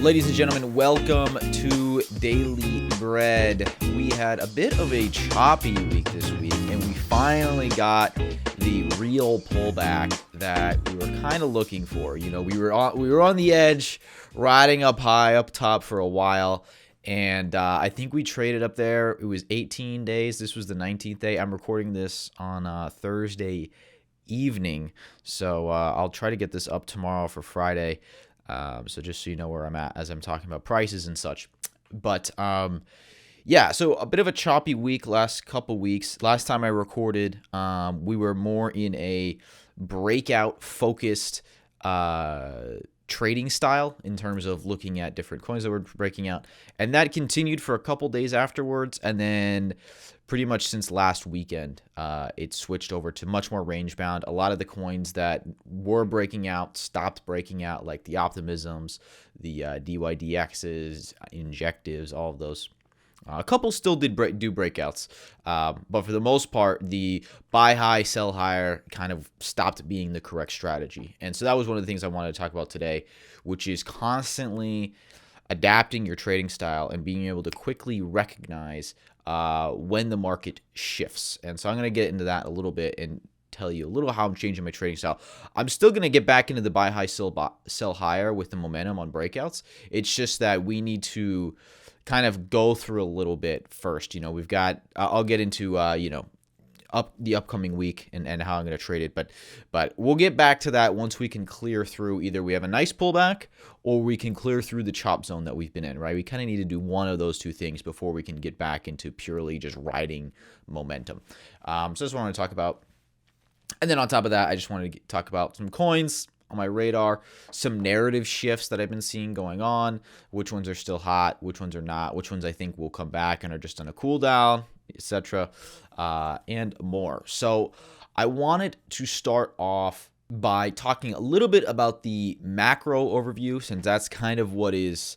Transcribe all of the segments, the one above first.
Ladies and gentlemen, welcome to Daily Bread. We had a bit of a choppy week this week, and we finally got the real pullback that we were kind of looking for. You know, we were on the edge, riding up high, up top for a while, and I think we traded up there. It was 18 days. This was the 19th day. I'm recording this on Thursday evening, so I'll try to get this up tomorrow for Friday. So just so you know where I'm at as I'm talking about prices and such. But yeah, so a bit of a choppy week last couple weeks. Last time I recorded, we were more in a breakout focused trading style in terms of looking at different coins that were breaking out. And that continued for a couple days afterwards. And then pretty much since last weekend, it switched over to much more range bound. A lot of the coins that were breaking out stopped breaking out, like the Optimisms, the DYDXs, Injectives, all of those. A couple still do breakouts, but for the most part, the buy high, sell higher kind of stopped being the correct strategy. And so that was one of the things I wanted to talk about today, which is constantly adapting your trading style and being able to quickly recognize when the market shifts. And so I'm going to get into that a little bit and tell you a little how I'm changing my trading style. I'm still going to get back into the buy high, sell higher with the momentum on breakouts. It's just that we need to kind of go through a little bit first. You know, we've got, I'll get into, the upcoming week and how I'm going to trade it. But we'll get back to that once we can clear through, either we have a nice pullback or we can clear through the chop zone that we've been in, right? We kind of need to do one of those two things before we can get back into purely just riding momentum. So that's what I want to talk about. And then on top of that, I just wanted to talk about some coins on my radar, some narrative shifts that I've been seeing going on, which ones are still hot, which ones are not, which ones I think will come back and are just on a cool down, etc., and more. So I wanted to start off by talking a little bit about the macro overview, since that's kind of what is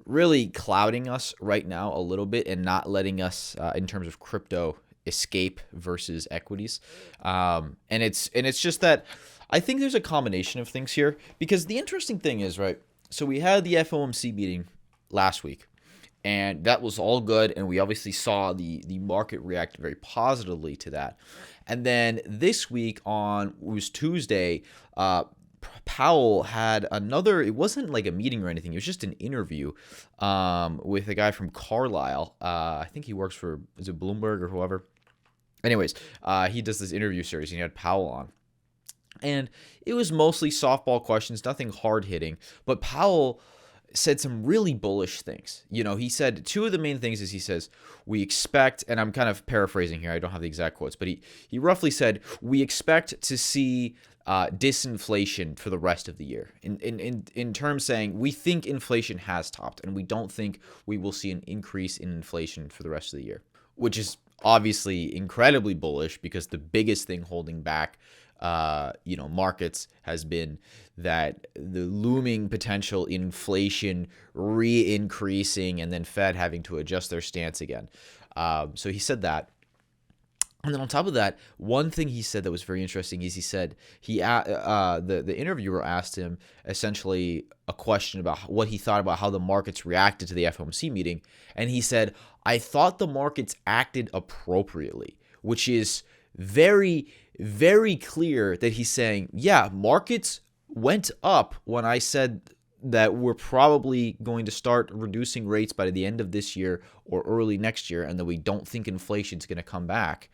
really clouding us right now a little bit and not letting us, in terms of crypto, escape versus equities. And it's just that I think there's a combination of things here, because the interesting thing is, right, so we had the FOMC meeting last week, and that was all good, and we obviously saw the market react very positively to that. And then this week it was Tuesday, Powell had another, it wasn't like a meeting or anything, it was just an interview with a guy from Carlisle. I think he works for, is it Bloomberg or whoever? Anyways, he does this interview series, and he had Powell on. And it was mostly softball questions, nothing hard-hitting. But Powell said some really bullish things. You know, he said two of the main things is he says, we expect, and I'm kind of paraphrasing here, I don't have the exact quotes, but he roughly said, we expect to see disinflation for the rest of the year. In terms saying, we think inflation has topped, and we don't think we will see an increase in inflation for the rest of the year, which is obviously incredibly bullish, because the biggest thing holding back markets has been that the looming potential inflation re-increasing and then Fed having to adjust their stance again. So he said that. And then on top of that, one thing he said that was very interesting is he said the interviewer asked him essentially a question about what he thought about how the markets reacted to the FOMC meeting. And he said, I thought the markets acted appropriately, which is very, very clear that he's saying, yeah, markets went up when I said that we're probably going to start reducing rates by the end of this year or early next year, and that we don't think inflation's going to come back.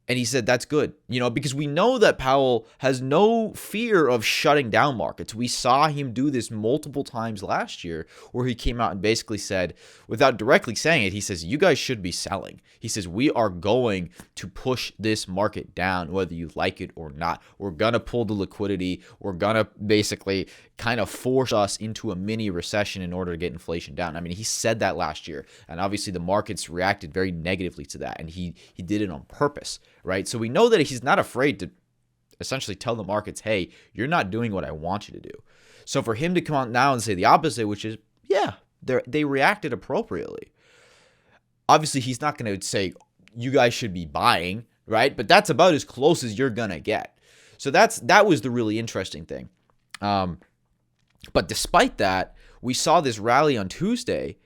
And he said, that's good, because we know that Powell has no fear of shutting down markets. We saw him do this multiple times last year, where he came out and basically said, without directly saying it, he says, you guys should be selling. He says, we are going to push this market down, whether you like it or not. We're going to pull the liquidity. We're going to basically kind of force us into a mini recession in order to get inflation down. I mean, he said that last year, and obviously the markets reacted very negatively to that, and he did it on purpose, right? So we know that he's not afraid to essentially tell the markets, hey, you're not doing what I want you to do. So for him to come out now and say the opposite, which is, yeah, they reacted appropriately. Obviously, he's not going to say, you guys should be buying, right? But that's about as close as you're going to get. So that was the really interesting thing. But despite that, we saw this rally on Tuesday,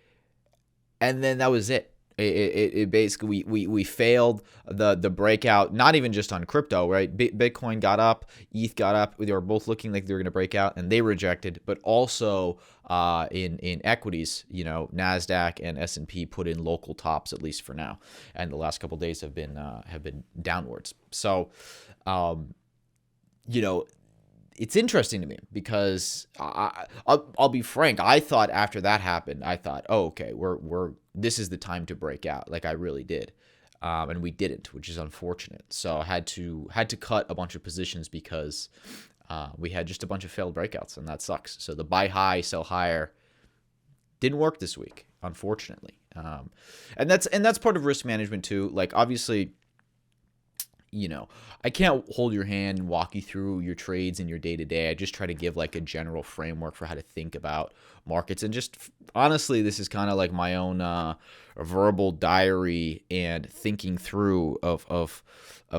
and then that was it. It basically we failed the breakout, not even just on crypto, right? Bitcoin got up, ETH got up. They were both looking like they were going to break out, and they rejected. But also in equities, Nasdaq and S&P put in local tops, at least for now, and the last couple of days have been downwards. So, it's interesting to me because I'll be frank. I thought after that happened, oh, okay, this is the time to break out. Like I really did, and we didn't, which is unfortunate. So I had to cut a bunch of positions because we had just a bunch of failed breakouts, and that sucks. So the buy high, sell higher didn't work this week, unfortunately. And that's part of risk management too. Like obviously, I can't hold your hand and walk you through your trades and your day-to-day. I just try to give like a general framework for how to think about markets. And just honestly, this is kind of like my own verbal diary and thinking through of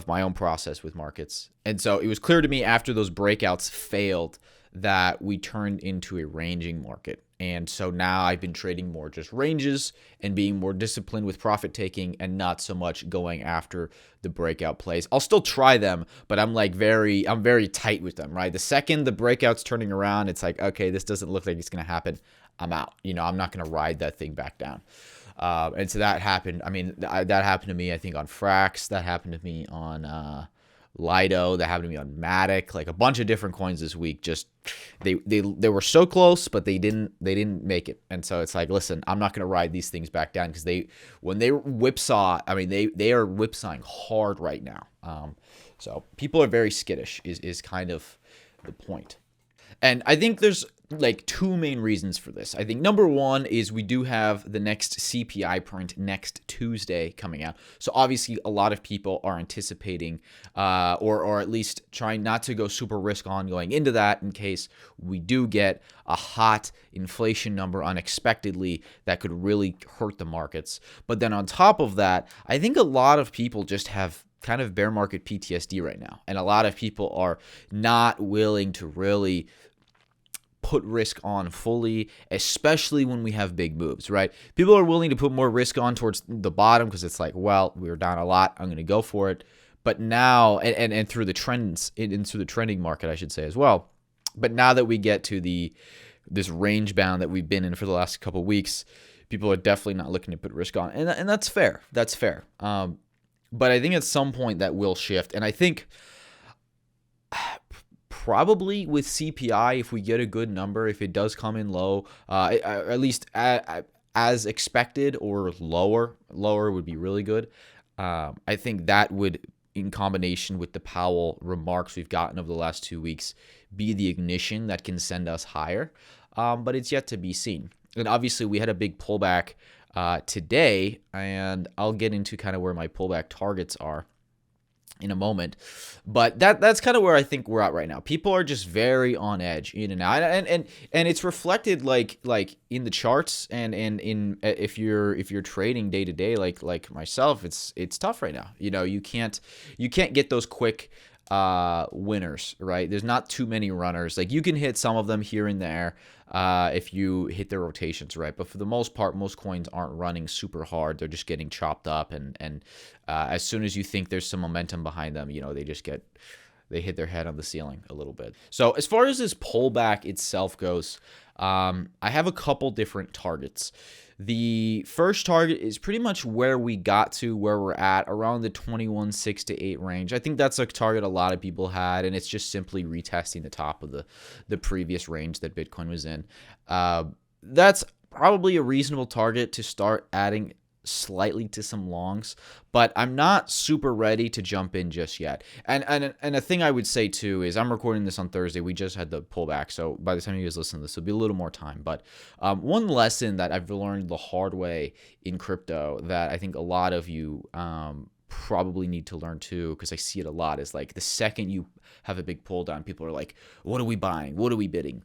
my own process with markets. And so it was clear to me after those breakouts failed that we turned into a ranging market. And so now I've been trading more just ranges and being more disciplined with profit taking and not so much going after the breakout plays. I'll still try them, but I'm very tight with them, right? The second the breakout's turning around, it's like, okay, this doesn't look like it's going to happen. I'm out. I'm not going to ride that thing back down. And so that happened. I mean, that happened to me, I think, on Frax. That happened to me on Lido. That happened to me on Matic. Like a bunch of different coins this week. Just they were so close, but they didn't make it. And so it's like, listen, I'm not going to ride these things back down because when they whipsaw, I mean they are whipsawing hard right now. So people are very skittish is kind of the point. And I think there's like two main reasons for this. I think number one is we do have the next CPI print next Tuesday coming out. So obviously a lot of people are anticipating or at least trying not to go super risk on going into that in case we do get a hot inflation number unexpectedly that could really hurt the markets. But then on top of that, I think a lot of people just have kind of bear market PTSD right now. And a lot of people are not willing to really put risk on fully, especially when we have big moves, right? People are willing to put more risk on towards the bottom because it's like, well, we were down a lot, I'm going to go for it. But now, and through the trends, and through the trending market, I should say as well. But now that we get to this range bound that we've been in for the last couple of weeks, people are definitely not looking to put risk on, and that's fair. That's fair. But I think at some point that will shift, and I think probably with CPI, if we get a good number, if it does come in low, at least as expected or lower would be really good. I think that would, in combination with the Powell remarks we've gotten over the last 2 weeks, be the ignition that can send us higher. But it's yet to be seen. And obviously we had a big pullback today, and I'll get into kind of where my pullback targets are in a moment, but that's kind of where I think we're at right now. People are just very on edge in and out, and it's reflected like in the charts and in if you're trading day to day like myself, it's tough right now. You can't get those quick winners, right? There's not too many runners. Like you can hit some of them here and there if you hit their rotations right, but for the most part, most coins aren't running super hard. They're just getting chopped up, and as soon as you think there's some momentum behind them, they hit their head on the ceiling a little bit. So as far as this pullback itself goes, I have a couple different targets. The first target is pretty much where we got to, where we're at, around the 21.6 to 8 range. I think that's a target a lot of people had, and it's just simply retesting the top of the previous range that Bitcoin was in. That's probably a reasonable target to start adding slightly to some longs, but I'm not super ready to jump in just yet. And a thing I would say too is I'm recording this on Thursday. We just had the pullback, so by the time you guys listen to this, it'll be a little more time. But one lesson that I've learned the hard way in crypto that I think a lot of you probably need to learn too, because I see it a lot, is like the second you have a big pull down, people are like, what are we buying? What are we bidding?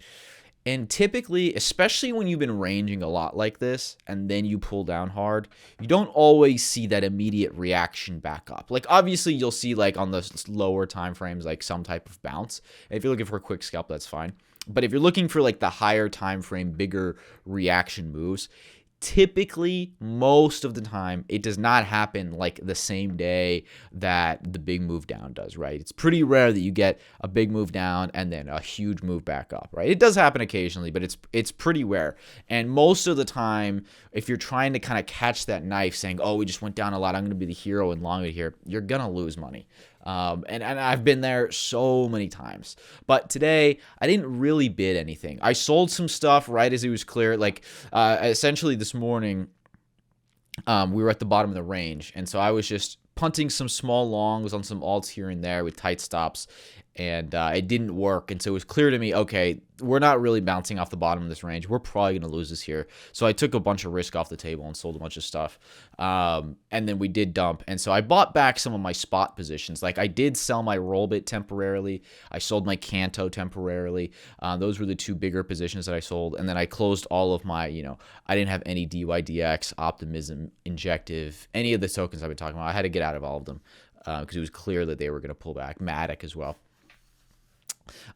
And typically, especially when you've been ranging a lot like this and then you pull down hard, you don't always see that immediate reaction back up. Like obviously you'll see like on the lower time frames like some type of bounce. And if you're looking for a quick scalp, that's fine. But if you're looking for like the higher time frame, bigger reaction moves, typically most of the time it does not happen like the same day that the big move down does, right? It's pretty rare that you get a big move down and then a huge move back up, right? It does happen occasionally, but it's pretty rare. And most of the time, if you're trying to kind of catch that knife saying, oh, we just went down a lot, I'm going to be the hero and long it here, you're going to lose money. And I've been there so many times. But today, I didn't really bid anything. I sold some stuff right as it was clear. Like, essentially this morning, we were at the bottom of the range. And so I was just punting some small longs on some alts here and there with tight stops. And it didn't work. And so it was clear to me, okay, we're not really bouncing off the bottom of this range. We're probably going to lose this here. So I took a bunch of risk off the table and sold a bunch of stuff. And then we did dump. And so I bought back some of my spot positions. Like I did sell my Rollbit temporarily. I sold my Canto temporarily. Those were the two bigger positions that I sold. And then I closed all of my, I didn't have any DYDX, Optimism, Injective, any of the tokens I've been talking about. I had to get out of all of them because it was clear that they were going to pull back. Matic as well.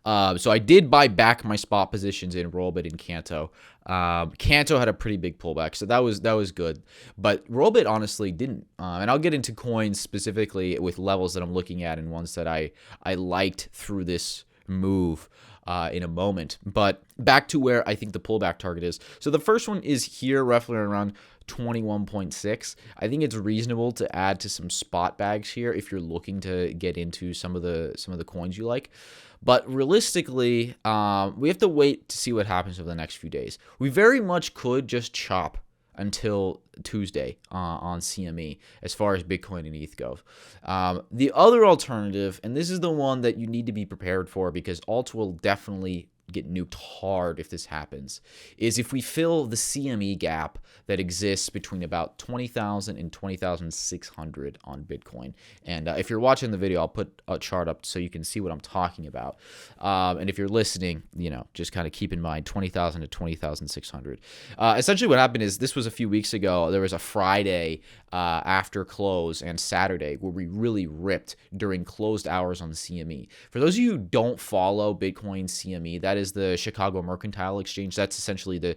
So I did buy back my spot positions in Rollbit and Canto. Canto had a pretty big pullback, so that was good. But Rollbit honestly didn't. And I'll get into coins specifically with levels that I'm looking at and ones that I liked through this move in a moment. But back to where I think the pullback target is. So the first one is here, roughly around 21.6. I think it's reasonable to add to some spot bags here if you're looking to get into some of the coins you like. But realistically, we have to wait to see what happens over the next few days. We very much could just chop until Tuesday on CME as far as Bitcoin and ETH goes. The other alternative, and this is the one that you need to be prepared for because alts will definitely get nuked hard if this happens, is if we fill the CME gap that exists between about 20,000 and 20,600 on Bitcoin. And if you're watching the video, I'll put a chart up so you can see what I'm talking about. And if you're listening, just kind of keep in mind 20,000 to 20,600. Essentially what happened is this was a few weeks ago. There was a Friday after close and Saturday where we really ripped during closed hours on the CME. For those of you who don't follow Bitcoin CME, that is the Chicago Mercantile Exchange. That's essentially the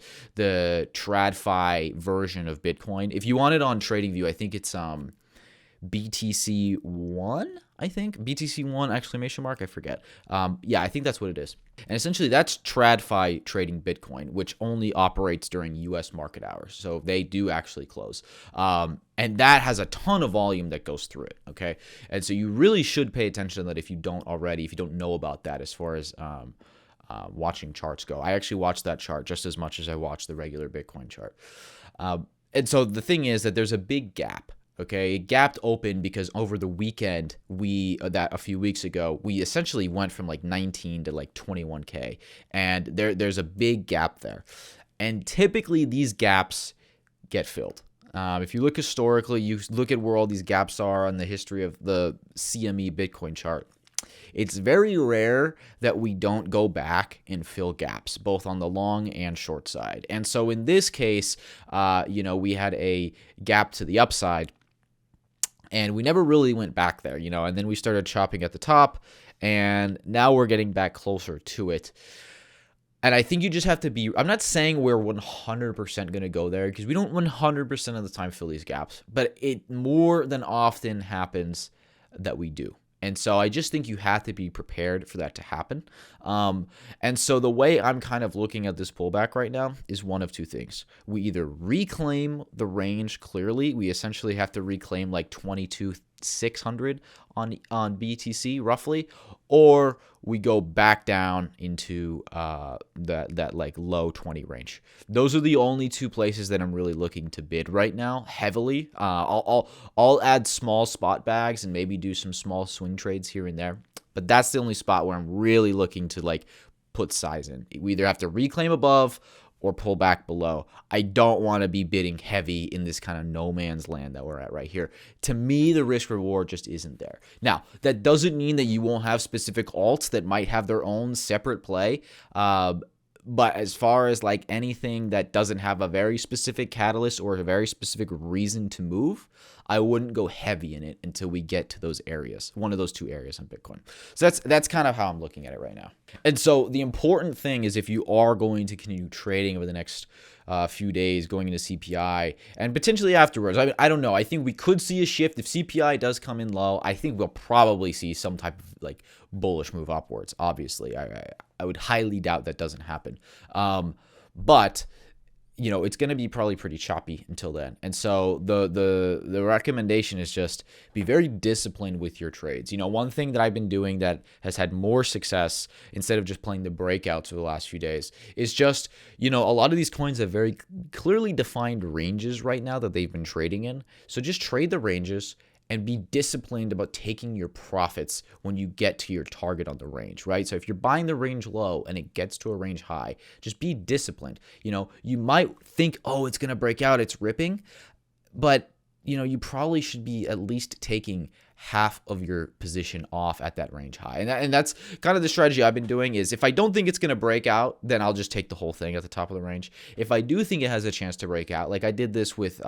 TradFi version of Bitcoin. If you want it on TradingView, I think it's BTC1, BTC1 exclamation mark, I forget. Yeah, I think that's what it is. And essentially that's TradFi trading Bitcoin, which only operates during US market hours. So they do actually close. And that has a ton of volume that goes through it, okay? And so you really should pay attention to that if you don't know about that as far as watching charts go. I actually watch that chart just as much as I watch the regular Bitcoin chart. And so the thing is that there's a big gap. Okay, it gapped open because over the weekend, a few weeks ago, we essentially went from like 19 to like 21K, and there's a big gap there, and typically these gaps get filled. If you look historically, you look at where all these gaps are on the history of the CME Bitcoin chart. It's very rare that we don't go back and fill gaps, both on the long and short side. And so in this case, we had a gap to the upside, and we never really went back there, and then we started chopping at the top, and now we're getting back closer to it. And I think you just have to be, I'm not saying we're 100% going to go there because we don't 100% of the time fill these gaps, but it more than often happens that we do. And so I just think you have to be prepared for that to happen. And so the way I'm kind of looking at this pullback right now is one of two things. We either reclaim the range clearly. We essentially have to reclaim like 22,600 on BTC roughly, or we go back down into that like low 20 range. Those are the only two places that I'm really looking to bid right now heavily. I'll add small spot bags and maybe do some small swing trades here and there, but that's the only spot where I'm really looking to like put size in. We either have to reclaim above or pull back below. I don't want to be bidding heavy in this kind of no man's land that we're at right here. To me, the risk reward just isn't there. Now, that doesn't mean that you won't have specific alts that might have their own separate play. But as far as like anything that doesn't have a very specific catalyst or a very specific reason to move, I wouldn't go heavy in it until we get to those areas, one of those two areas on Bitcoin. So that's kind of how I'm looking at it right now. And so the important thing is, if you are going to continue trading over the next few days going into CPI and potentially afterwards, I mean, I don't know. I think we could see a shift if CPI does come in low. I think we'll probably see some type of like bullish move upwards. Obviously, I would highly doubt that doesn't happen. But it's going to be probably pretty choppy until then. And so the recommendation is just be very disciplined with your trades. One thing that I've been doing that has had more success instead of just playing the breakouts for the last few days is just, a lot of these coins have very clearly defined ranges right now that they've been trading in. So just trade the ranges and be disciplined about taking your profits when you get to your target on the range, right? So if you're buying the range low and it gets to a range high, just be disciplined. You might think, oh, it's going to break out, it's ripping, but you probably should be at least taking half of your position off at that range high. And that's kind of the strategy I've been doing is if I don't think it's going to break out, then I'll just take the whole thing at the top of the range. If I do think it has a chance to break out, like I did this with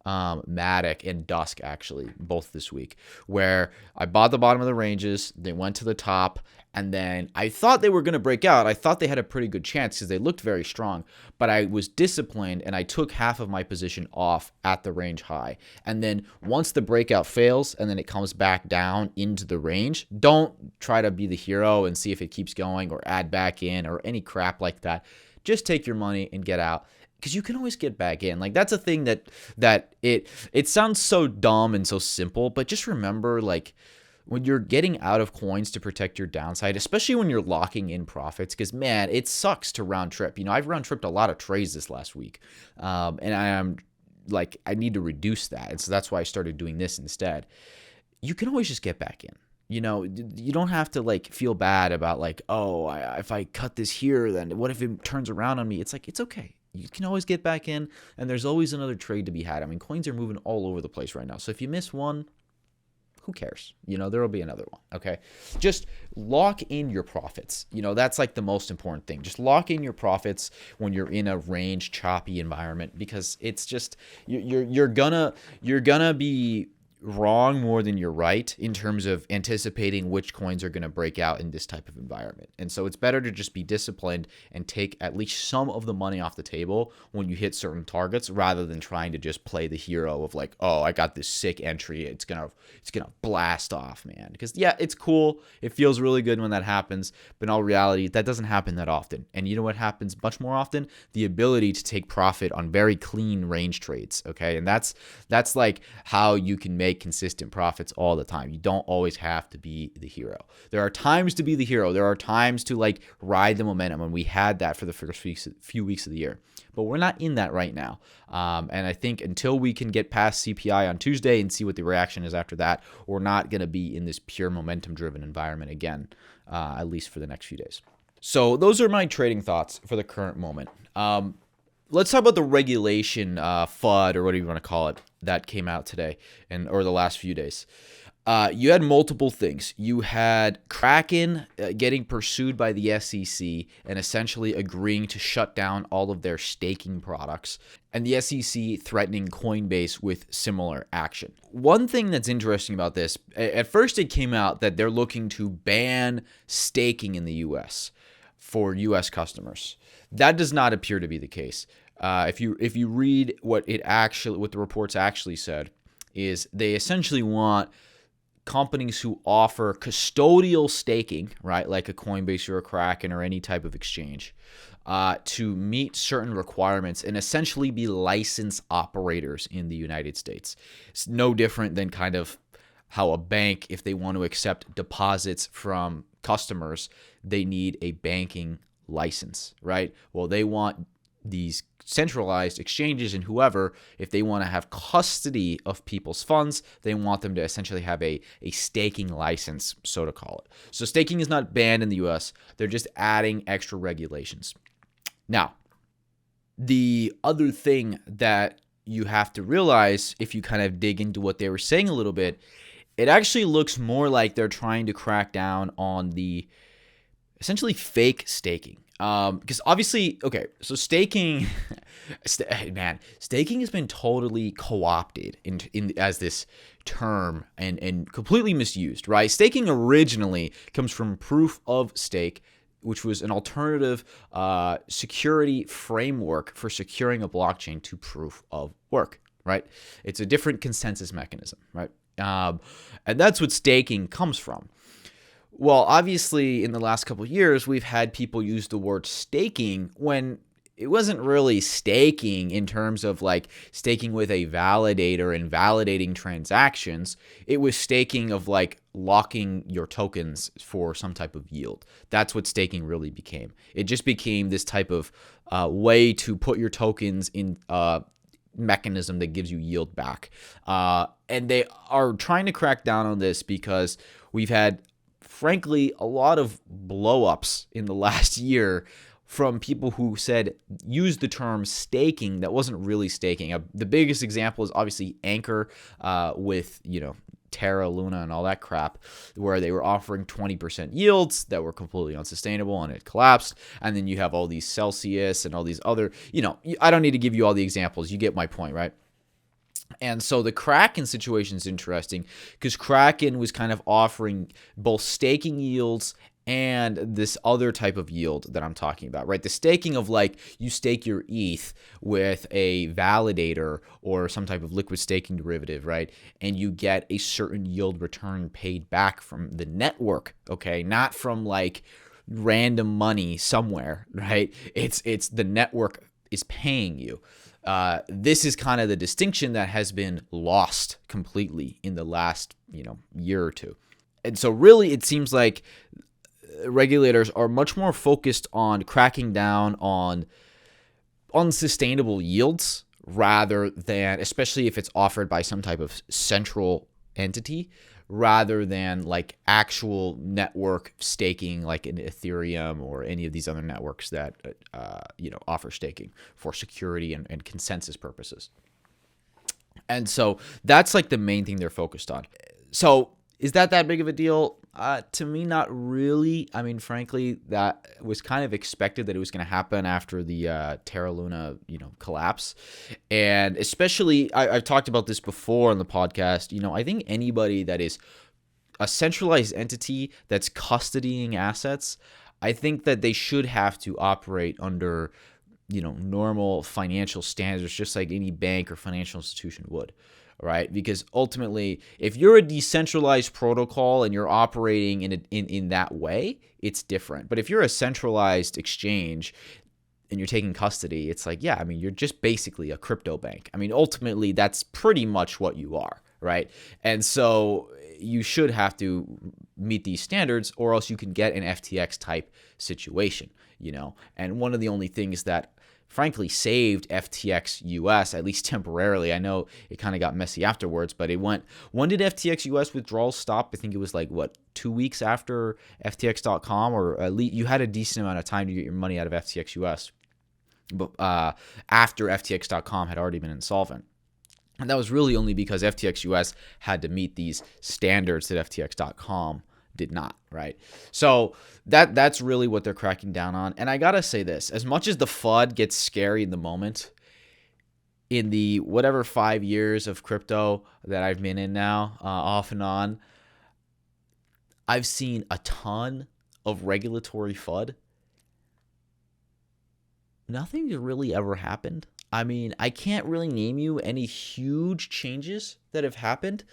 Matic and Dusk, actually, both this week, where I bought the bottom of the ranges, they went to the top, and then I thought they were going to break out. I thought they had a pretty good chance because they looked very strong, but I was disciplined and I took half of my position off at the range high. And then once the breakout fails and then it comes back down into the range, don't try to be the hero and see if it keeps going or add back in or any crap like that. Just take your money and get out. Because you can always get back in. Like, that's a thing that it sounds so dumb and so simple, but just remember, like, when you're getting out of coins to protect your downside, especially when you're locking in profits, because, man, it sucks to round trip. I've round tripped a lot of trades this last week, and I need to reduce that, and so that's why I started doing this instead. You can always just get back in. You don't have to like feel bad about like, oh, if I cut this here, then what if it turns around on me? It's like, it's okay. You can always get back in, and there's always another trade to be had. I mean, coins are moving all over the place right now. So if you miss one, who cares? There will be another one, okay? Just lock in your profits. That's like the most important thing. Just lock in your profits when you're in a range choppy environment, because it's just you're gonna be wrong more than you're right in terms of anticipating which coins are going to break out in this type of environment. And so it's better to just be disciplined and take at least some of the money off the table when you hit certain targets, rather than trying to just play the hero of like, oh, I got this sick entry, it's gonna blast off, man. Because yeah, it's cool, it feels really good when that happens, but in all reality, that doesn't happen that often. And you know what happens much more often? The ability to take profit on very clean range trades, okay? And that's like how you can make consistent profits all the time. You don't always have to be the hero. There are times to be the hero. There are times to like ride the momentum, and we had that for the first few weeks of the year. But we're not in that right now. And I think until we can get past CPI on Tuesday and see what the reaction is after that, we're not going to be in this pure momentum-driven environment again, at least for the next few days. So those are my trading thoughts for the current moment. Let's talk about the regulation FUD, or whatever you want to call it, that came out today or the last few days. You had multiple things. You had Kraken getting pursued by the SEC and essentially agreeing to shut down all of their staking products, and the SEC threatening Coinbase with similar action. One thing that's interesting about this, at first it came out that they're looking to ban staking in the US for US customers. That does not appear to be the case. If you read what the reports actually said, is they essentially want companies who offer custodial staking, right, like a Coinbase or a Kraken or any type of exchange, to meet certain requirements and essentially be licensed operators in the United States. It's no different than kind of how a bank, if they want to accept deposits from customers, they need a banking license, right? Well, they want these centralized exchanges and whoever, if they want to have custody of people's funds, they want them to essentially have a staking license, so to call it. So staking is not banned in the US. They're just adding extra regulations. Now, the other thing that you have to realize, if you kind of dig into what they were saying a little bit, it actually looks more like they're trying to crack down on the essentially fake staking. Because obviously, okay, so staking, staking has been totally co-opted in as this term and completely misused, right? Staking originally comes from proof of stake, which was an alternative security framework for securing a blockchain to proof of work, right? It's a different consensus mechanism, right? And that's what staking comes from. Well, obviously, in the last couple of years, we've had people use the word staking when it wasn't really staking in terms of like staking with a validator and validating transactions. It was staking of like locking your tokens for some type of yield. That's what staking really became. It just became this type of way to put your tokens in mechanism that gives you yield back. And they are trying to crack down on this because we've had, frankly, a lot of blow-ups in the last year from people who said use the term staking that wasn't really staking. The biggest example is obviously Anchor with Terra, Luna, and all that crap, where they were offering 20% yields that were completely unsustainable and it collapsed. And then you have all these Celsius and all these other, I don't need to give you all the examples. You get my point, right? And so the Kraken situation is interesting because Kraken was kind of offering both staking yields and this other type of yield that I'm talking about, right? The staking of like you stake your ETH with a validator or some type of liquid staking derivative, right? And you get a certain yield return paid back from the network, okay? Not from like random money somewhere, right? It's the network is paying you. This is kind of the distinction that has been lost completely in the last year or two. And so really it seems like regulators are much more focused on cracking down on unsustainable yields rather than, especially if it's offered by some type of central entity, rather than like actual network staking like in Ethereum or any of these other networks that offer staking for security and consensus purposes. And so that's like the main thing they're focused on. So is that big of a deal? To me, not really. I mean, frankly, that was kind of expected that it was going to happen after the Terra Luna, collapse. And especially, I've talked about this before on the podcast. I think anybody that is a centralized entity that's custodying assets, I think that they should have to operate under, normal financial standards, just like any bank or financial institution would. Right? Because ultimately, if you're a decentralized protocol and you're operating in that way, it's different. But if you're a centralized exchange and you're taking custody, it's like, you're just basically a crypto bank. I mean, ultimately, that's pretty much what you are, right? And so you should have to meet these standards or else you can get an FTX type situation, And one of the only things that frankly saved FTX US, at least temporarily. I know it kind of got messy afterwards, but when did FTX US withdrawals stop? I think it was 2 weeks after FTX.com, or at least you had a decent amount of time to get your money out of FTX US, but after FTX.com had already been insolvent. And that was really only because FTX US had to meet these standards that FTX.com did not, right? So that's really what they're cracking down on. And I gotta say this, as much as the FUD gets scary in the moment, in the whatever 5 years of crypto that I've been in now, off and on, I've seen a ton of regulatory FUD. Nothing's really ever happened. I mean, I can't really name you any huge changes that have happened.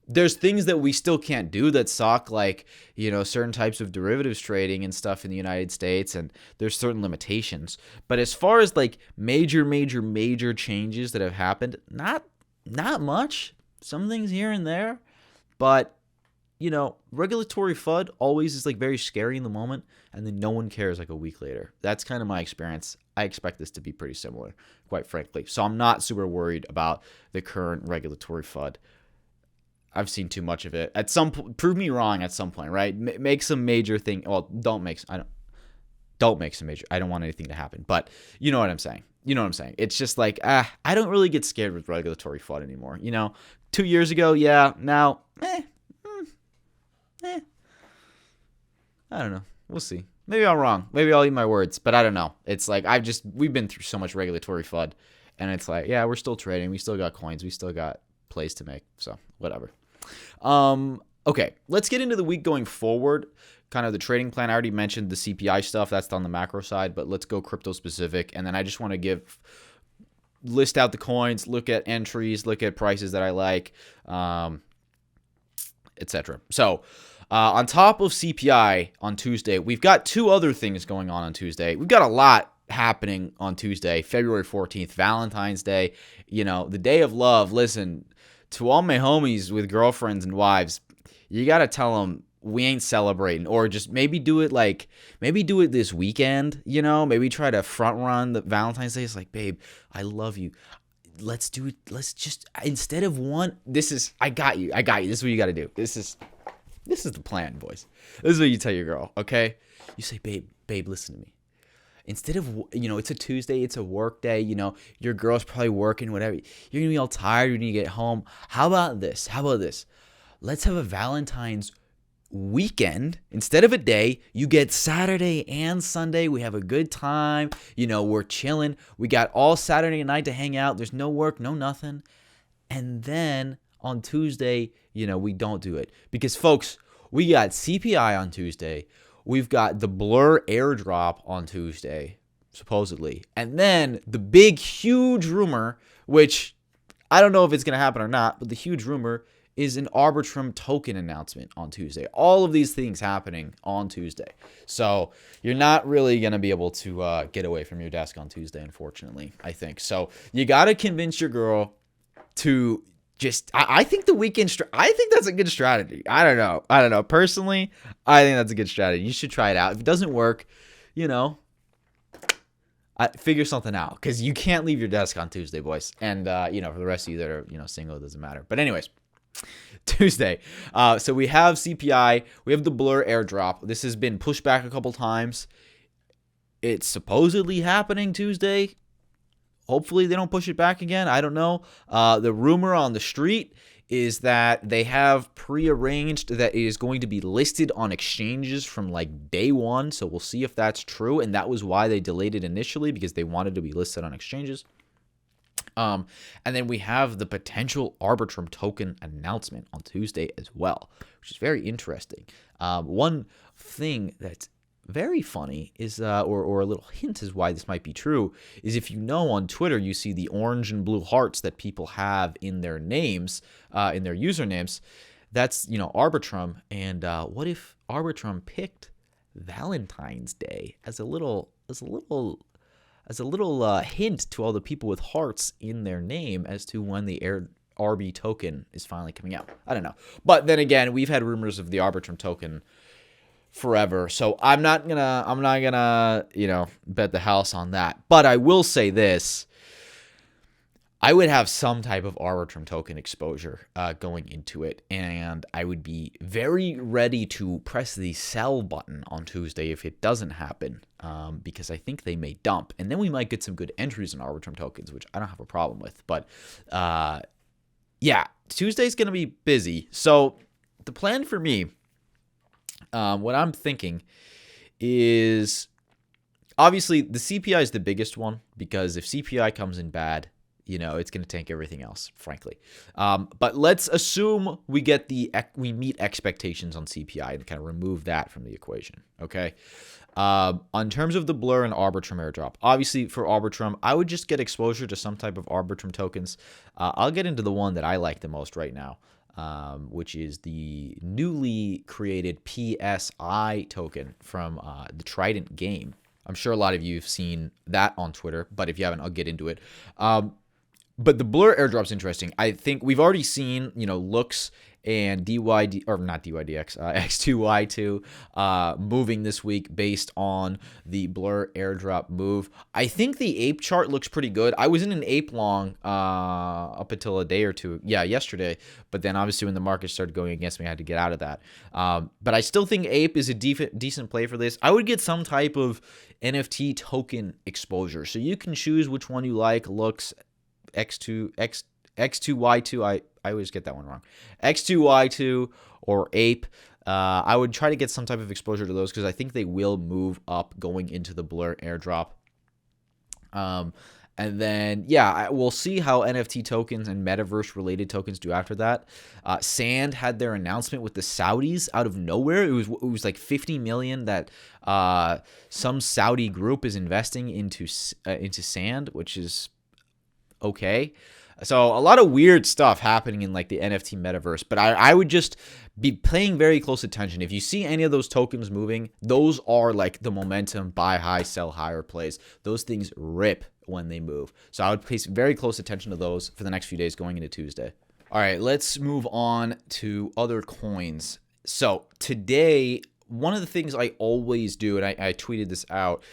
There's things that we still can't do that suck, like, certain types of derivatives trading and stuff in the United States, and there's certain limitations. But as far as like major changes that have happened, not much. Some things here and there, but regulatory FUD always is like very scary in the moment, and then no one cares like a week later. That's kind of my experience. I expect this to be pretty similar, quite frankly. So I'm not super worried about the current regulatory FUD. I've seen too much of it. At some point, prove me wrong at some point, right? Make some major thing. Well, don't make some major. I don't want anything to happen, but you know what I'm saying. It's just like, I don't really get scared with regulatory FUD anymore. 2 years ago, yeah. Now, I don't know. We'll see. Maybe I'm wrong. Maybe I'll eat my words, but I don't know. It's like we've been through so much regulatory FUD, and it's like, yeah, we're still trading. We still got coins. We still got plays to make. So whatever. Okay, let's get into the week going forward. Kind of the trading plan. I already mentioned the CPI stuff. That's on the macro side, but let's go crypto specific. And then I just want to list out the coins, look at entries, look at prices that I like, etc. So on top of CPI on Tuesday, we've got two other things going on Tuesday. We've got a lot happening on Tuesday, February 14th, Valentine's Day, the day of love. Listen, to all my homies with girlfriends and wives, you got to tell them we ain't celebrating, or just maybe do it this weekend, maybe try to front run the Valentine's Day. It's like, babe, I love you. Let's do it. Let's just, instead of one, I got you. This is what you got to do. This is the plan, boys. This is what you tell your girl, okay? You say, babe, listen to me. Instead of, it's a Tuesday, it's a work day, your girl's probably working, whatever. You're going to be all tired when you get home. How about this? Let's have a Valentine's weekend. Instead of a day, you get Saturday and Sunday. We have a good time. We're chilling. We got all Saturday night to hang out. There's no work, no nothing. And then on Tuesday, we don't do it. Because, folks, we got CPI on Tuesday. We've got the Blur airdrop on Tuesday, supposedly. And then the big, huge rumor, which I don't know if it's going to happen or not, but the huge rumor is an Arbitrum token announcement on Tuesday. All of these things happening on Tuesday. So you're not really going to be able to get away from your desk on Tuesday, unfortunately, I think. So you got to convince your girl to just, I think the weekend, I think that's a good strategy. I don't know. Personally, I think that's a good strategy. You should try it out. If it doesn't work, figure something out, because you can't leave your desk on Tuesday, boys. And, for the rest of you that are, single, it doesn't matter. But anyways, Tuesday. So we have CPI. We have the Blur airdrop. This has been pushed back a couple times. It's supposedly happening Tuesday. Hopefully they don't push it back again. I don't know. The rumor on the street is that they have prearranged that it is going to be listed on exchanges from like day one. So we'll see if that's true. And that was why they delayed it initially, because they wanted to be listed on exchanges. And then we have the potential Arbitrum token announcement on Tuesday as well, which is very interesting. One thing that's very funny is, or a little hint is why this might be true, is if on Twitter, you see the orange and blue hearts that people have in their names, in their usernames. That's, Arbitrum. And what if Arbitrum picked Valentine's Day as a little hint to all the people with hearts in their name as to when the RB token is finally coming out? I don't know. But then again, we've had rumors of the Arbitrum token forever, so I'm not gonna bet the house on that. But I will say this: I would have some type of Arbitrum token exposure going into it, and I would be very ready to press the sell button on Tuesday if it doesn't happen, because I think they may dump, and then we might get some good entries in Arbitrum tokens, which I don't have a problem with. But yeah, Tuesday's going to be busy. So the plan for me, what I'm thinking is, obviously the CPI is the biggest one, because if CPI comes in bad, it's going to tank everything else, frankly. But let's assume we meet expectations on CPI and kind of remove that from the equation, okay? On terms of the Blur and Arbitrum airdrop, obviously for Arbitrum, I would just get exposure to some type of Arbitrum tokens. I'll get into the one that I like the most right now, which is the newly created PSI token from the Trident game. I'm sure a lot of you have seen that on Twitter, but if you haven't, I'll get into it. But the Blur airdrop's interesting. I think we've already seen, Looks and X2Y2 moving this week based on the Blur airdrop move. I think the ape chart looks pretty good. I was in an ape long up until a day or two, yesterday. But then obviously when the market started going against me, I had to get out of that. But I still think ape is a decent play for this. I would get some type of NFT token exposure. So you can choose which one you like. Looks, X2Y2, I always get that one wrong. X2Y2 or Ape. I would try to get some type of exposure to those because I think they will move up going into the Blur airdrop. And then, yeah, we'll see how NFT tokens and metaverse-related tokens do after that. Sand had their announcement with the Saudis out of nowhere. It was like 50 million that some Saudi group is investing into Sand, which is okay. So a lot of weird stuff happening in like the NFT metaverse, but I would just be paying very close attention. If you see any of those tokens moving, those are like the momentum buy high, sell higher plays. Those things rip when they move. So I would pay very close attention to those for the next few days going into Tuesday. All right, let's move on to other coins. So today, one of the things I always do, and I tweeted this out,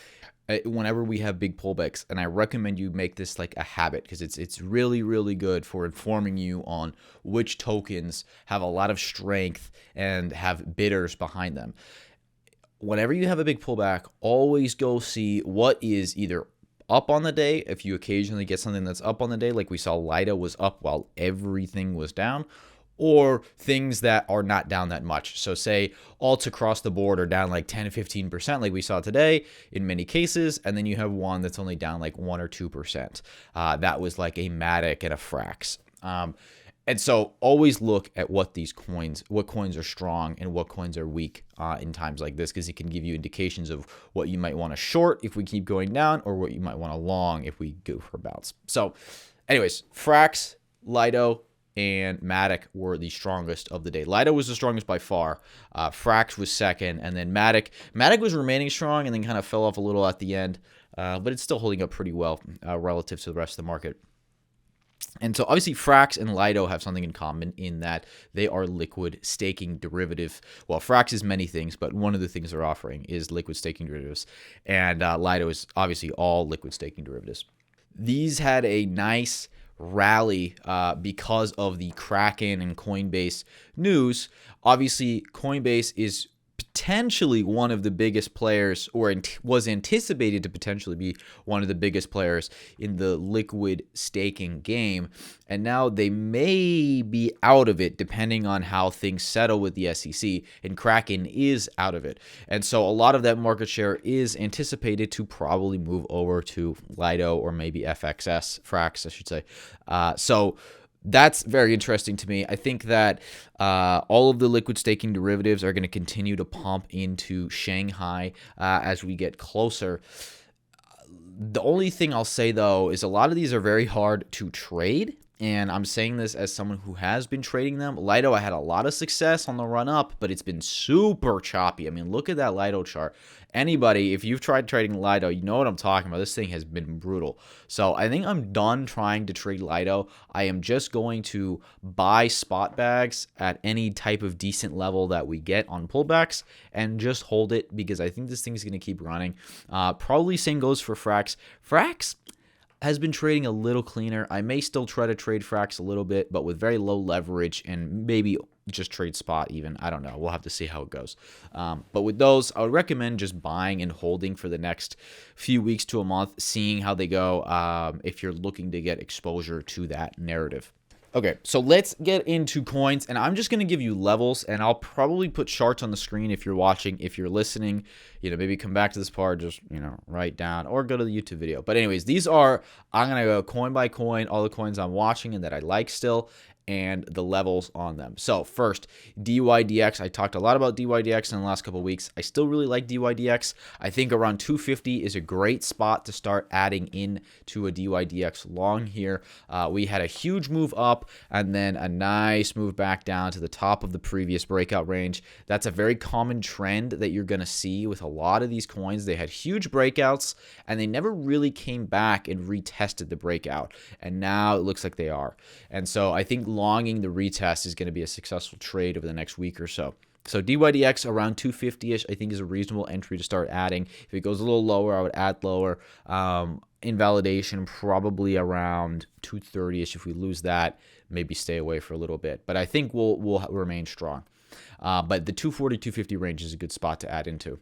whenever we have big pullbacks, and I recommend you make this like a habit because it's really, really good for informing you on which tokens have a lot of strength and have bidders behind them. Whenever you have a big pullback, always go see what is either up on the day. If you occasionally get something that's up on the day, like we saw Lido was up while everything was down, or things that are not down that much. So say alts across the board are down like 10 to 15% like we saw today in many cases, and then you have one that's only down like 1 or 2%. That was like a Matic and a Frax. And so always look at what coins are strong and what coins are weak in times like this, because it can give you indications of what you might want to short if we keep going down, or what you might want to long if we go for a bounce. So anyways, Frax, Lido, and Matic were the strongest of the day. Lido was the strongest by far. Frax was second, and then Matic was remaining strong and then kind of fell off a little at the end, but it's still holding up pretty well relative to the rest of the market. And so obviously Frax and Lido have something in common in that they are liquid staking derivative. Well, Frax is many things, but one of the things they're offering is liquid staking derivatives. And Lido is obviously all liquid staking derivatives. These had a nice rally because of the Kraken and Coinbase news. Obviously, Coinbase is potentially one of the biggest players, or was anticipated to potentially be one of the biggest players in the liquid staking game, and now they may be out of it depending on how things settle with the SEC, and Kraken is out of it. And so a lot of that market share is anticipated to probably move over to Lido or maybe FXS, Frax, I should say. So that's very interesting to me. I think that all of the liquid staking derivatives are going to continue to pump into Shanghai as we get closer. The only thing I'll say, though, is a lot of these are very hard to trade. And I'm saying this as someone who has been trading them. Lido, I had a lot of success on the run up, but it's been super choppy. I mean, look at that Lido chart. Anybody, if you've tried trading Lido, you know what I'm talking about. This thing has been brutal. So I think I'm done trying to trade Lido. I am just going to buy spot bags at any type of decent level that we get on pullbacks and just hold it, because I think this thing's going to keep running. Probably same goes for Frax. Frax has been trading a little cleaner. I may still try to trade Frax a little bit, but with very low leverage, and maybe just trade spot even. I don't know. We'll have to see how it goes. But with those, I would recommend just buying and holding for the next few weeks to a month, seeing how they go if you're looking to get exposure to that narrative. Okay, so let's get into coins, and I'm just going to give you levels, and I'll probably put charts on the screen if you're watching. If you're listening, maybe come back to this part, just, write down or go to the YouTube video. But anyways, I'm going to go coin by coin, all the coins I'm watching and that I like still, and the levels on them. So first, DYDX. I talked a lot about DYDX in the last couple of weeks. I still really like DYDX. I think around 250 is a great spot to start adding in to a DYDX long here. We had a huge move up and then a nice move back down to the top of the previous breakout range. That's a very common trend that you're going to see with a lot of these coins. They had huge breakouts and they never really came back and retested the breakout. And now it looks like they are. And so I think longing the retest is going to be a successful trade over the next week or so. So DYDX around 250-ish I think is a reasonable entry to start adding. If it goes a little lower, I would add lower. Invalidation probably around 230-ish. If we lose that, maybe stay away for a little bit. But I think we'll remain strong. But the 240, 250 range is a good spot to add into.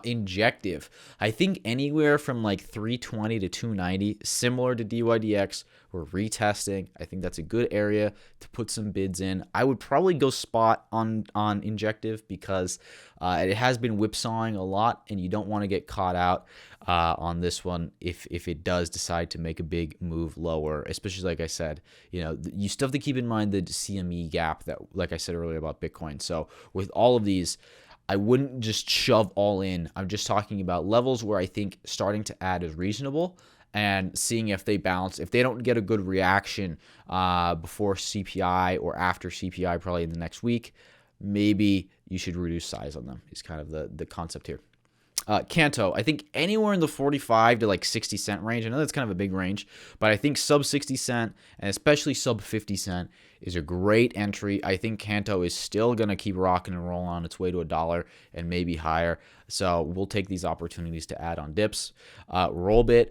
Injective, I think anywhere from like 320 to 290, similar to DYDX. We're retesting. I think that's a good area to put some bids in. I would probably go spot on Injective because it has been whipsawing a lot, and you don't want to get caught out on this one if it does decide to make a big move lower. Especially like I said, you still have to keep in mind the CME gap that, like I said earlier about Bitcoin. So with all of these, I wouldn't just shove all in. I'm just talking about levels where I think starting to add is reasonable and seeing if they bounce. If they don't get a good reaction before CPI or after CPI, probably in the next week, maybe you should reduce size on them is kind of the concept here. Kanto, I think anywhere in the 45 to like 60 cent range. I know that's kind of a big range, but I think sub 60 cent and especially sub 50 cent is a great entry. I think Kanto is still going to keep rocking and rolling on its way to $1 and maybe higher. So we'll take these opportunities to add on dips. Rollbit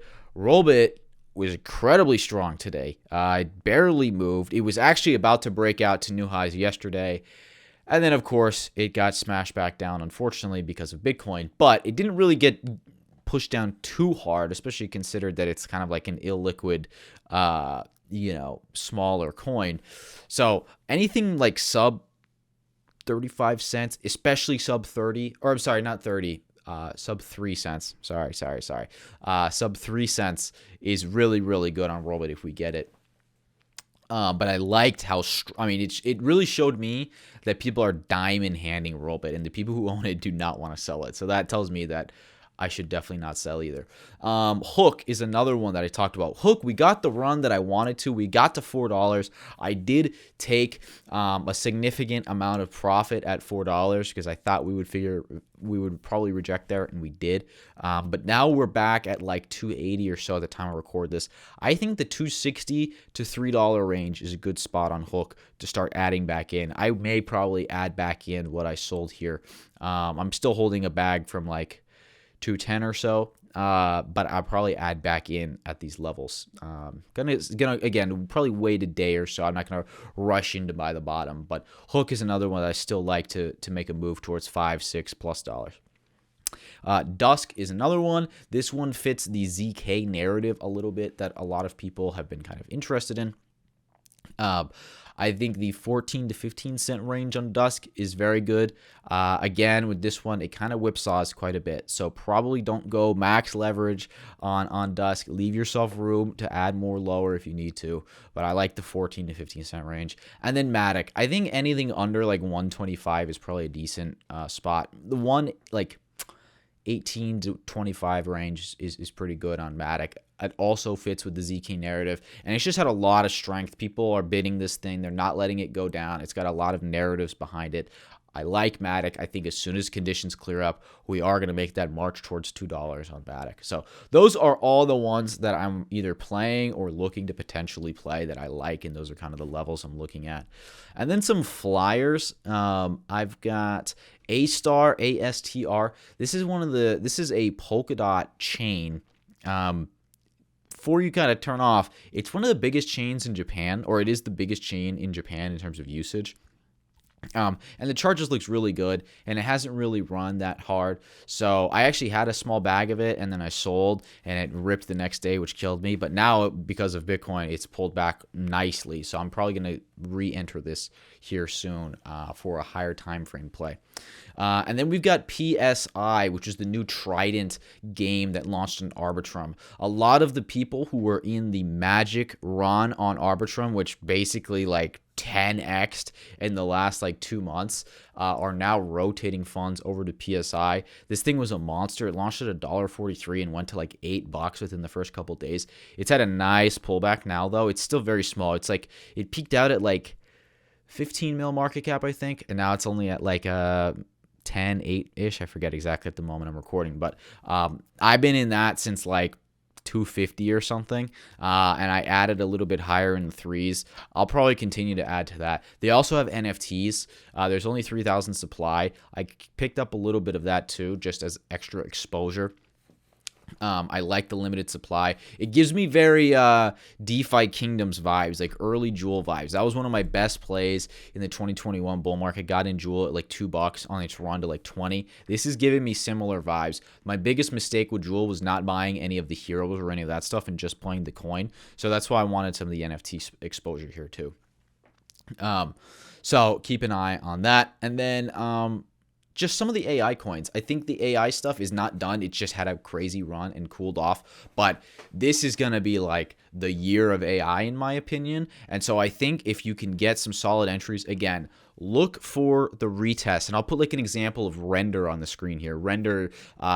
was incredibly strong today. It barely moved. It was actually about to break out to new highs yesterday. And then, of course, it got smashed back down, unfortunately, because of Bitcoin. But it didn't really get pushed down too hard, especially considered that it's kind of like an illiquid, smaller coin. So anything like sub 35 cents, especially sub 30, or I'm sorry, not 30, sub 3 cents. Sorry. Sub 3 cents is really, really good on Rollbit if we get it. But I liked how, it really showed me that people are diamond handing Rollbit, and the people who own it do not want to sell it. So that tells me that I should definitely not sell either. Hook is another one that I talked about. Hook, we got the run that I wanted to. We got to $4. I did take a significant amount of profit at $4 because I thought we would probably reject there, and we did. But now we're back at like 280 or so at the time I record this. I think the $2.60 to $3 range is a good spot on Hook to start adding back in. I may probably add back in what I sold here. I'm still holding a bag from like 210 or so, but I'll probably add back in at these levels. Gonna again probably wait a day or so. I'm not gonna rush in to buy the bottom, but Hook is another one that I still like to make a move towards $5-6+ Dusk is another one. This one fits the ZK narrative a little bit that a lot of people have been kind of interested in. I think the 14 to 15 cent range on Dusk is very good. Again, with this one, it kind of whipsaws quite a bit. So probably don't go max leverage on Dusk. Leave yourself room to add more lower if you need to. But I like the 14 to 15 cent range. And then Matic. I think anything under like 125 is probably a decent spot. The one like 18 to 25 range is pretty good on Matic. It also fits with the ZK narrative, and it's just had a lot of strength. People are bidding this thing. They're not letting it go down. It's got a lot of narratives behind it. I like Matic. I think as soon as conditions clear up, we are going to make that march towards $2 on Matic. So those are all the ones that I'm either playing or looking to potentially play that I like, and those are kind of the levels I'm looking at. And then some flyers. I've got A-Star, ASTR. This is a Polkadot chain. Before you kind of turn off, it's one of the biggest chains in Japan, or it is the biggest chain in Japan in terms of usage. And the chart just looks really good, and it hasn't really run that hard. So I actually had a small bag of it, and then I sold, and it ripped the next day, which killed me. But now, because of Bitcoin, it's pulled back nicely. So I'm probably going to re-enter this here soon for a higher time frame play. And then we've got PSI, which is the new Trident game that launched on Arbitrum. A lot of the people who were in the Magic run on Arbitrum, which basically like 10x'd in the last like 2 months, are now rotating funds over to PSI. This thing was a monster. It launched at $1.43 and went to like $8 within the first couple days. It's had a nice pullback now, though. It's still very small. It's like it peaked out at like 15 mil market cap, I think, and now it's only at like 10, 8-ish. I forget exactly at the moment I'm recording, but I've been in that since like 250 or something, and I added a little bit higher in the threes. I'll probably continue to add to that. They also have NFTs. There's only 3,000 supply. I picked up a little bit of that too, just as extra exposure. I like the limited supply. It gives me very DeFi Kingdoms vibes, like early Jewel vibes. That was one of my best plays in the 2021 bull market. Got in Jewel at like $2 on its run to like 20. This is giving me similar vibes. My biggest mistake with Jewel was not buying any of the heroes or any of that stuff and just playing the coin. So that's why I wanted some of the NFT exposure here too. So keep an eye on that. And then just some of the AI coins. I think the AI stuff is not done. It just had a crazy run and cooled off. But this is going to be like the year of AI in my opinion. And so I think if you can get some solid entries, again, look for the retest. And I'll put like an example of Render on the screen here. Render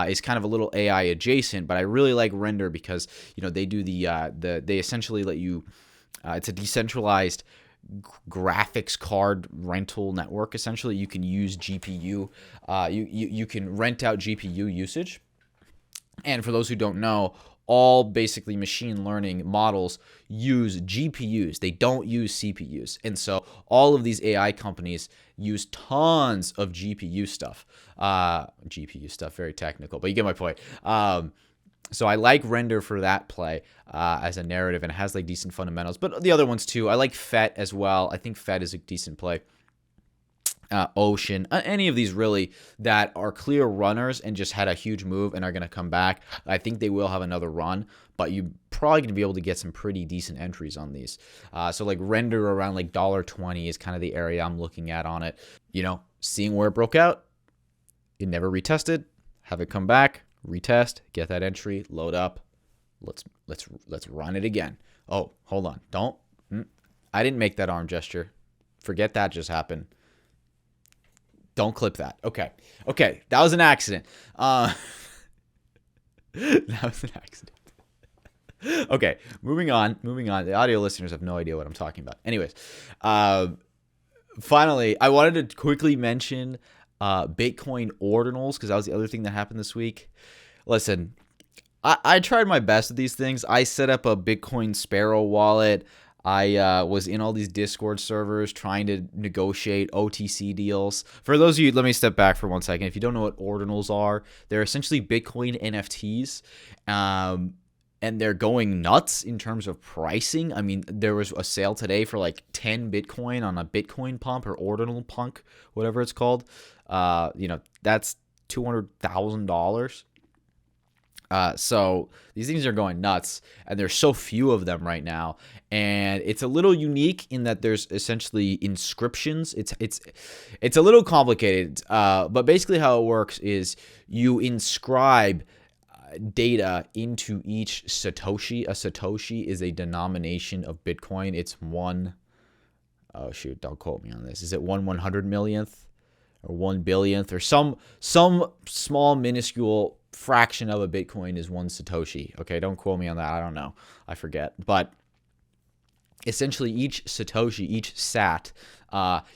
is kind of a little AI adjacent, but I really like Render because, you know, they do they essentially let you, it's a decentralized graphics card rental network. Essentially, you can use GPU. You can rent out GPU usage. And for those who don't know, all basically machine learning models use GPUs. They don't use CPUs. And so all of these AI companies use tons of GPU stuff. GPU stuff, very technical, but you get my point. So I like Render for that play as a narrative, and it has like decent fundamentals. But the other ones too, I like FET as well. I think FET is a decent play. Ocean, any of these really that are clear runners and just had a huge move and are going to come back. I think they will have another run, but you're probably going to be able to get some pretty decent entries on these. So like Render around like $1.20 is kind of the area I'm looking at on it. You know, seeing where it broke out, it never retested, have it come back. Retest, get that entry, load up. Let's run it again. Oh, hold on. Don't. I didn't make that arm gesture. Forget that just happened. Don't clip that. Okay. That was an accident. That was an accident. Okay, moving on. The audio listeners have no idea what I'm talking about. Anyways, finally, I wanted to quickly mention Bitcoin ordinals because that was the other thing that happened this week. Listen, I tried my best with these things. I set up a Bitcoin Sparrow wallet. I was in all these Discord servers trying to negotiate OTC deals. For those of you, let me step back for 1 second. If you don't know what ordinals are, they're essentially Bitcoin NFTs. And they're going nuts in terms of pricing. I mean, there was a sale today for like 10 Bitcoin on a Bitcoin pump or ordinal punk, whatever it's called. That's $200,000. So these things are going nuts, and there's so few of them right now, and it's a little unique in that there's essentially inscriptions. It's a little complicated, but basically how it works is you inscribe data into each Satoshi. A Satoshi is a denomination of Bitcoin. It's one. Oh shoot! Don't quote me on this. Is it 1/100 millionth or 1 billionth or some small minuscule fraction of a Bitcoin is one Satoshi. Okay, don't quote me on that. I don't know. I forget. But essentially each Satoshi, each sat,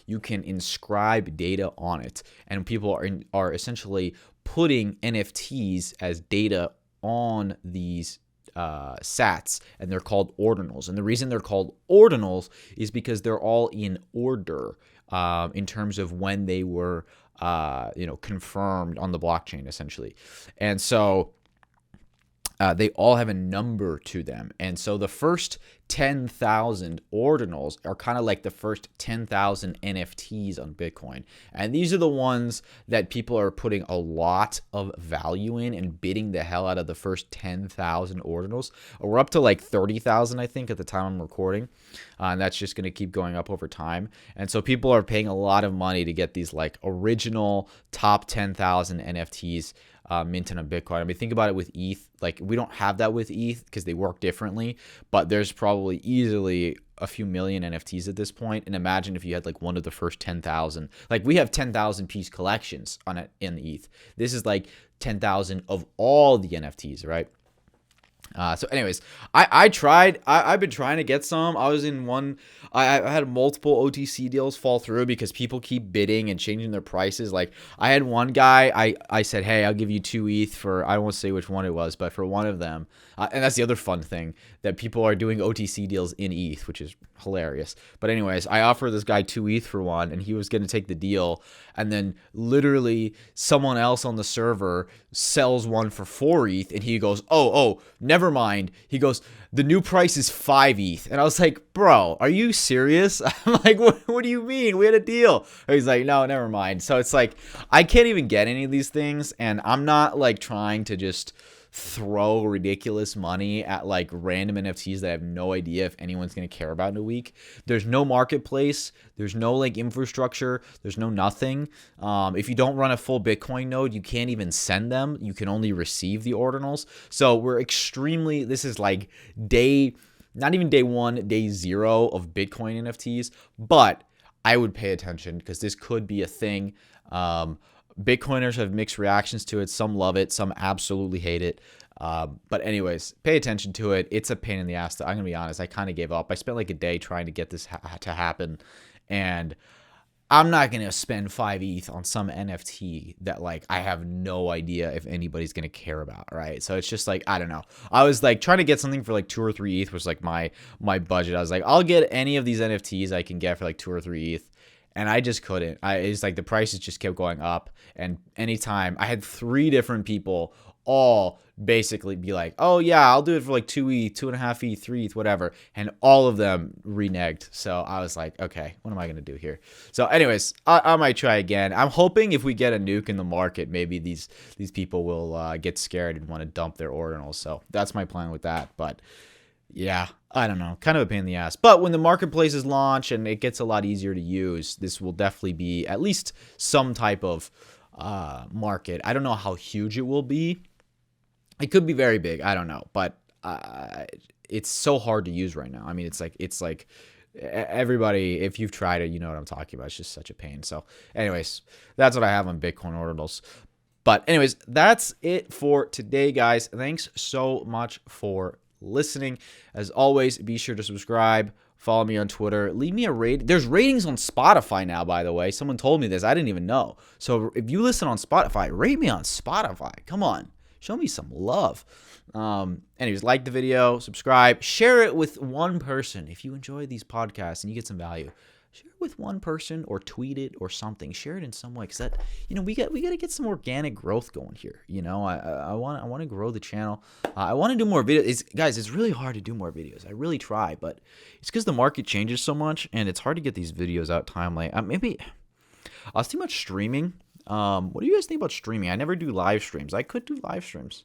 you can inscribe data on it. And people are essentially putting NFTs as data on these sats, and they're called ordinals. And the reason they're called ordinals is because they're all in order in terms of when they were confirmed on the blockchain, essentially. And so they all have a number to them. And so the first 10,000 ordinals are kind of like the first 10,000 NFTs on Bitcoin. And these are the ones that people are putting a lot of value in and bidding the hell out of the first 10,000 ordinals. We're up to like 30,000, I think, at the time I'm recording. And that's just going to keep going up over time. And so people are paying a lot of money to get these like original top 10,000 NFTs minted on Bitcoin. I mean, think about it with ETH. Like, we don't have that with ETH because they work differently, but there's probably easily a few million NFTs at this point. And imagine if you had like one of the first 10,000. Like, we have 10,000 piece collections on it in ETH. This is like 10,000 of all the NFTs, right? So anyways, I've been trying to get some. I was in one, I had multiple OTC deals fall through because people keep bidding and changing their prices. Like, I had one guy, I said, hey, I'll give you 2 ETH for, I won't say which one it was, but for one of them. And that's the other fun thing. that people are doing OTC deals in ETH, which is hilarious. But anyways, I offer this guy 2 ETH for one, and he was going to take the deal. And then literally someone else on the server sells one for 4 ETH, and he goes, oh, never mind. He goes, the new price is 5 ETH. And I was like, bro, are you serious? I'm like, what do you mean? We had a deal. And he's like, no, never mind. So it's like, I can't even get any of these things, and I'm not like trying to just throw ridiculous money at like random NFTs that I have no idea if anyone's going to care about in a week. There's no marketplace. There's no like infrastructure. There's no nothing. If you don't run a full Bitcoin node, you can't even send them. You can only receive the ordinals. So this is like not even day 1, day 0 of Bitcoin NFTs, but I would pay attention because this could be a thing. Bitcoiners have mixed reactions to it. Some love it. Some absolutely hate it. But anyways, pay attention to it. It's a pain in the ass. I'm going to be honest. I kind of gave up. I spent like a day trying to get this to happen. And I'm not going to spend 5 ETH on some NFT that like I have no idea if anybody's going to care about, right? So it's just like, I don't know. I was like trying to get something for like 2 or 3 ETH was like my budget. I was like, I'll get any of these NFTs I can get for like 2 or 3 ETH. And I just couldn't. It's like the prices just kept going up. And anytime I had 3 different people all basically be like, oh yeah, I'll do it for like 2 ETH, 2.5 ETH, 3 ETH, whatever. And all of them reneged. So I was like, okay, what am I going to do here? So anyways, I might try again. I'm hoping if we get a nuke in the market, maybe these people will get scared and want to dump their ordinals. So that's my plan with that. But yeah, I don't know. Kind of a pain in the ass. But when the marketplaces launch and it gets a lot easier to use, this will definitely be at least some type of market. I don't know how huge it will be. It could be very big. I don't know. But it's so hard to use right now. I mean, it's like everybody, if you've tried it, you know what I'm talking about. It's just such a pain. So anyways, that's what I have on Bitcoin ordinals. But anyways, that's it for today, guys. Thanks so much for listening. As always, be sure to subscribe, follow me on Twitter, leave me a rate. There's ratings on Spotify now, by the way. Someone told me this. I didn't even know. So if you listen on Spotify, rate me on Spotify. Come on, show me some love. Anyways, like the video, subscribe, share it with one person. If you enjoy these podcasts and you get some value, share it with one person or tweet it or something. Share it in some way, because that, we got to get some organic growth going here. I want to grow the channel. I want to do more videos. Guys, it's really hard to do more videos. I really try, but it's because the market changes so much and it's hard to get these videos out timely. Maybe I was thinking about streaming. What do you guys think about streaming? I never do live streams. I could do live streams.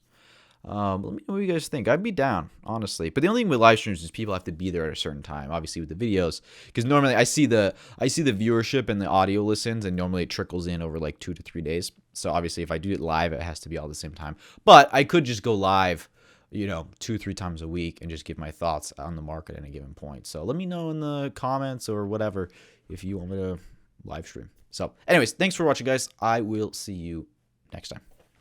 Let me know what you guys think. I'd be down, honestly. But the only thing with live streams is people have to be there at a certain time. Obviously, with the videos, because normally I see the viewership and the audio listens, and normally it trickles in over like 2 to 3 days. So obviously, if I do it live, it has to be all at the same time. But I could just go live, 2-3 times a week and just give my thoughts on the market at a given point. So let me know in the comments or whatever if you want me to live stream. So anyways, thanks for watching, guys. I will see you next time.